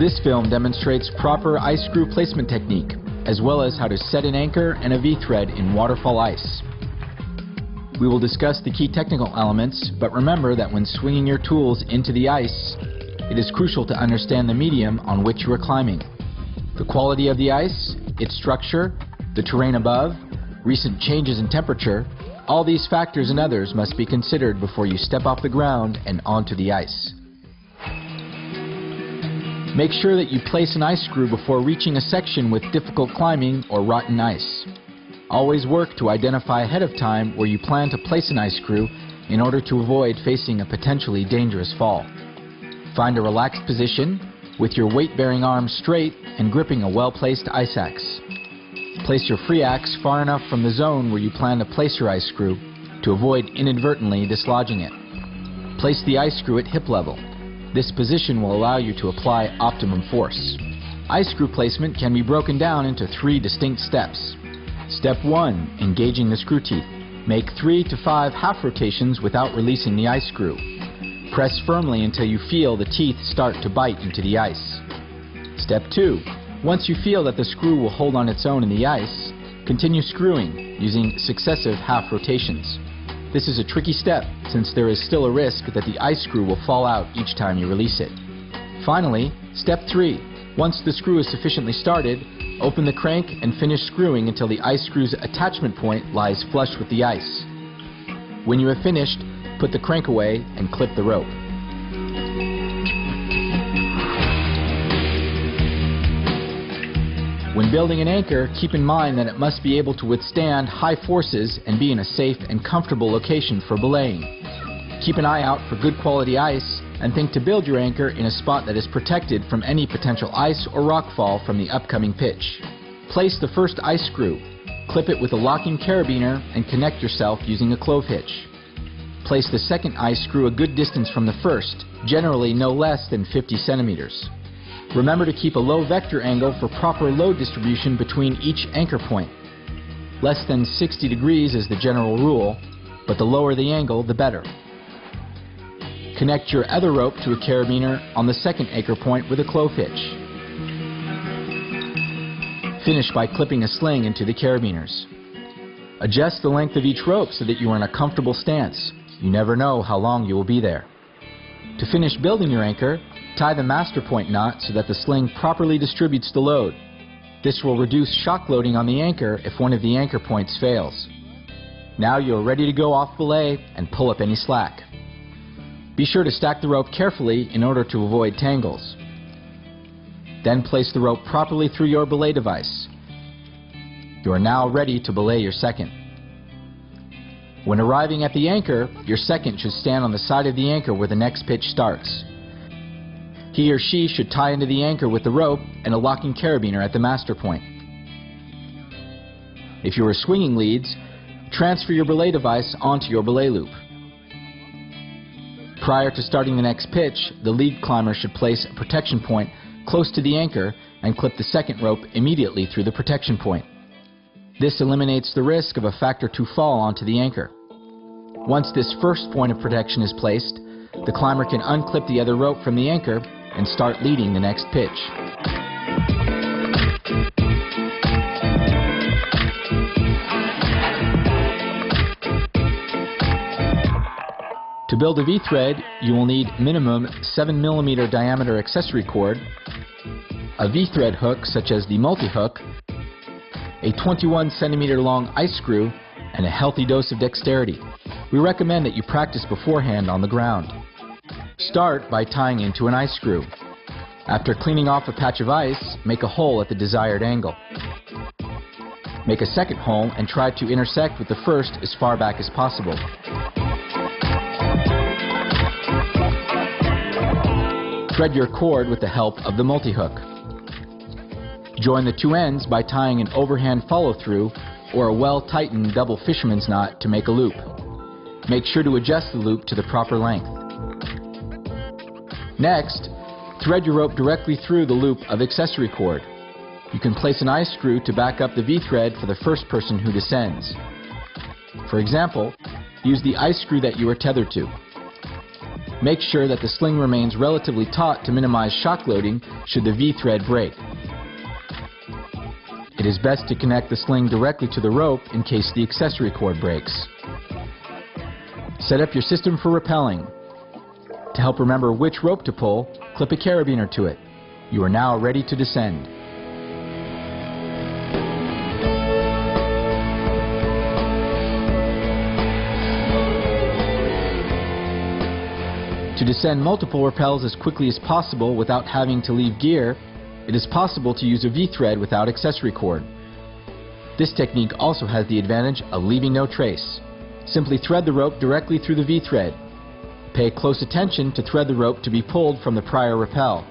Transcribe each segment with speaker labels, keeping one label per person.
Speaker 1: This film demonstrates proper ice screw placement technique, as well as how to set an anchor and a V-thread in waterfall ice. We will discuss the key technical elements, but remember that when swinging your tools into the ice, it is crucial to understand the medium on which you are climbing. The quality of the ice, its structure, the terrain above, recent changes in temperature, all these factors and others must be considered before you step off the ground and onto the ice. Make sure that you place an ice screw before reaching a section with difficult climbing or rotten ice. Always work to identify ahead of time where you plan to place an ice screw in order to avoid facing a potentially dangerous fall. Find a relaxed position with your weight-bearing arms straight and gripping a well-placed ice axe. Place your free axe far enough from the zone where you plan to place your ice screw to avoid inadvertently dislodging it. Place the ice screw at hip level. This position will allow you to apply optimum force. Ice screw placement can be broken down into 3 distinct steps. Step 1. Engaging the screw teeth. Make 3 to 5 half rotations without releasing the ice screw. Press firmly until you feel the teeth start to bite into the ice. Step 2. Once you feel that the screw will hold on its own in the ice, continue screwing using successive half rotations. This is a tricky step since there is still a risk that the ice screw will fall out each time you release it. Finally, step 3. Once the screw is sufficiently started, open the crank and finish screwing until the ice screw's attachment point lies flush with the ice. When you have finished, put the crank away and clip the rope. When building an anchor, keep in mind that it must be able to withstand high forces and be in a safe and comfortable location for belaying. Keep an eye out for good quality ice and think to build your anchor in a spot that is protected from any potential ice or rockfall from the upcoming pitch. Place the first ice screw, clip it with a locking carabiner and connect yourself using a clove hitch. Place the second ice screw a good distance from the first, generally no less than 50 centimeters. Remember to keep a low vector angle for proper load distribution between each anchor point. Less than 60 degrees is the general rule, but the lower the angle, the better. Connect your other rope to a carabiner on the second anchor point with a clove hitch. Finish by clipping a sling into the carabiners. Adjust the length of each rope so that you are in a comfortable stance. You never know how long you will be there. To finish building your anchor, tie the master point knot so that the sling properly distributes the load. This will reduce shock loading on the anchor if one of the anchor points fails. Now you are ready to go off belay and pull up any slack. Be sure to stack the rope carefully in order to avoid tangles. Then place the rope properly through your belay device. You are now ready to belay your second. When arriving at the anchor, your second should stand on the side of the anchor where the next pitch starts. He or she should tie into the anchor with the rope and a locking carabiner at the master point. If you are swinging leads, transfer your belay device onto your belay loop. Prior to starting the next pitch, the lead climber should place a protection point close to the anchor and clip the second rope immediately through the protection point. This eliminates the risk of a factor 2 fall onto the anchor. Once this first point of protection is placed, the climber can unclip the other rope from the anchor and start leading the next pitch. To build a V-thread, you will need minimum 7 mm diameter accessory cord, a V-thread hook such as the multi-hook, a 21 cm long ice screw, and a healthy dose of dexterity. We recommend that you practice beforehand on the ground. Start by tying into an ice screw. After cleaning off a patch of ice, make a hole at the desired angle. Make a second hole and try to intersect with the first as far back as possible. Thread your cord with the help of the multi-hook. Join the two ends by tying an overhand follow-through or a well-tightened double fisherman's knot to make a loop. Make sure to adjust the loop to the proper length. Next, thread your rope directly through the loop of accessory cord. You can place an ice screw to back up the V-thread for the first person who descends. For example, use the ice screw that you are tethered to. Make sure that the sling remains relatively taut to minimize shock loading should the V-thread break. It is best to connect the sling directly to the rope in case the accessory cord breaks. Set up your system for rappelling. To help remember which rope to pull, clip a carabiner to it. You are now ready to descend. To descend multiple rappels as quickly as possible without having to leave gear, it is possible to use a V-thread without accessory cord. This technique also has the advantage of leaving no trace. Simply thread the rope directly through the V-thread. Pay close attention to thread the rope to be pulled from the prior rappel.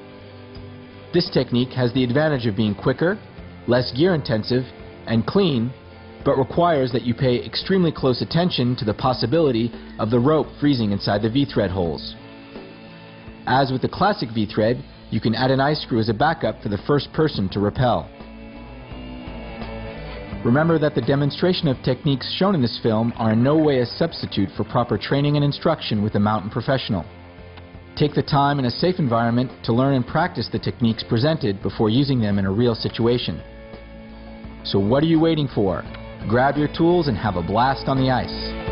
Speaker 1: This technique has the advantage of being quicker, less gear intensive, and clean, but requires that you pay extremely close attention to the possibility of the rope freezing inside the V-thread holes. As with the classic V-thread, you can add an eye screw as a backup for the first person to rappel. Remember that the demonstration of techniques shown in this film are in no way a substitute for proper training and instruction with a mountain professional. Take the time in a safe environment to learn and practice the techniques presented before using them in a real situation. So what are you waiting for? Grab your tools and have a blast on the ice.